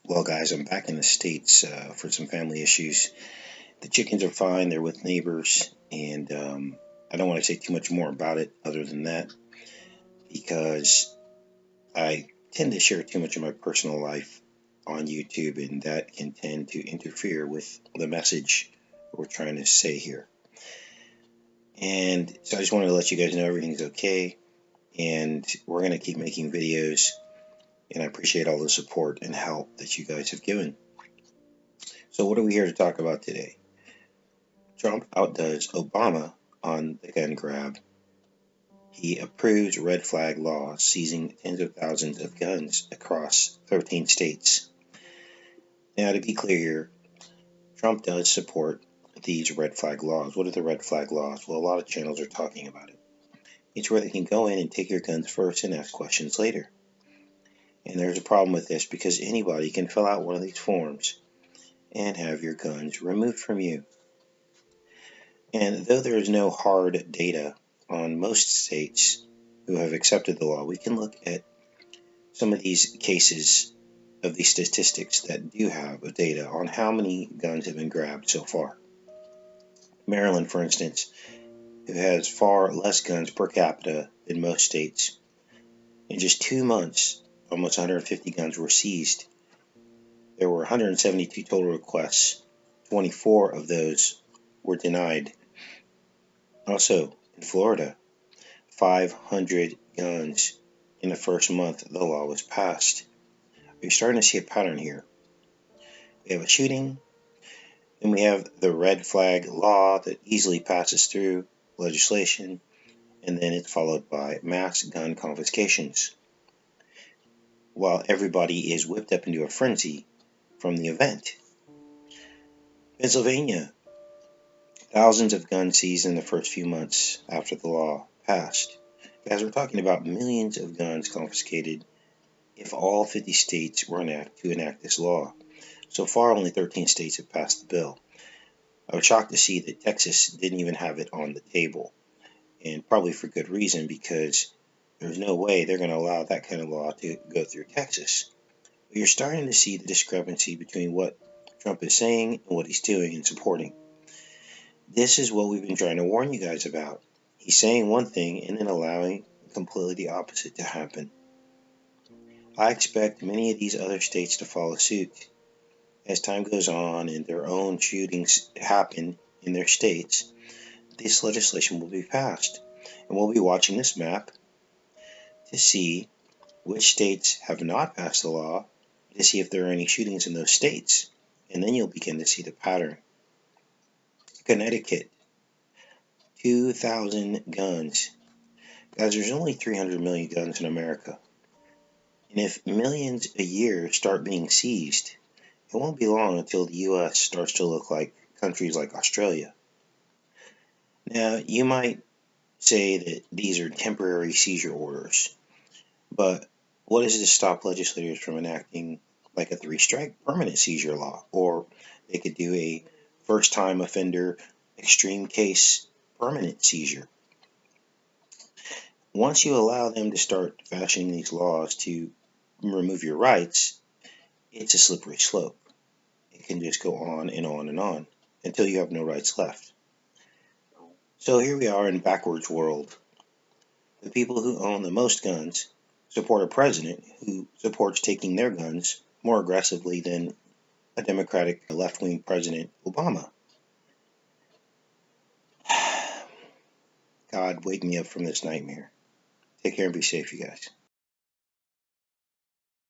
Well, guys, I'm back in the States for some family issues. The chickens are fine, they're with neighbors, and I don't want to say too much more about it other than that because I tend to share too much of my personal life on YouTube, and that can tend to interfere with the message we're trying to say here. And so I just wanted to let you guys know everything's okay, and we're going to keep making videos, and I appreciate all the support and help that you guys have given. So, what are we here to talk about today? Trump outdoes Obama on the gun grab. He approves red flag laws seizing tens of thousands of guns across 13 states. Now, to be clear here, Trump does support these red flag laws. What are the red flag laws? Well, a lot of channels are talking about it. It's where they can go in and take your guns first and ask questions later. And there's a problem with this because anybody can fill out one of these forms and have your guns removed from you. And though there is no hard data on most states who have accepted the law, we can look at some of these cases of these statistics that do have data on how many guns have been grabbed so far. Maryland, for instance, who has far less guns per capita than most states. In just 2 months, almost 150 guns were seized. There were 172 total requests. 24 of those were denied. Also, in Florida, 500 guns in the first month the law was passed. You're starting to see a pattern here. We have a shooting, then we have the red flag law that easily passes through legislation, and then it's followed by mass gun confiscations. While everybody is whipped up into a frenzy from the event. Pennsylvania, thousands of guns seized in the first few months after the law passed. Guys, we're talking about millions of guns confiscated if all 50 states were to enact this law. So far, only 13 states have passed the bill. I was shocked to see that Texas didn't even have it on the table, and probably for good reason, because there's no way they're going to allow that kind of law to go through Texas. But you're starting to see the discrepancy between what Trump is saying and what he's doing and supporting. This is what we've been trying to warn you guys about. He's saying one thing and then allowing completely the opposite to happen. I expect many of these other states to follow suit. As time goes on and their own shootings happen in their states, this legislation will be passed. And we'll be watching this map to see which states have not passed the law, to see if there are any shootings in those states. And then you'll begin to see the pattern. Connecticut, 2,000 guns. Guys, there's only 300 million guns in America. And if millions a year start being seized, it won't be long until the U.S. starts to look like countries like Australia. Now, you might say that these are temporary seizure orders, but what is to stop legislators from enacting like a 3-strike permanent seizure law? Or they could do a first-time offender extreme case permanent seizure. Once you allow them to start fashioning these laws to remove your rights, it's a slippery slope. It can just go on and on and on until you have no rights left. So here we are in a backwards world. The people who own the most guns support a president who supports taking their guns more aggressively than a Democratic left-wing President Obama. God, wake me up from this nightmare. Take care and be safe, you guys.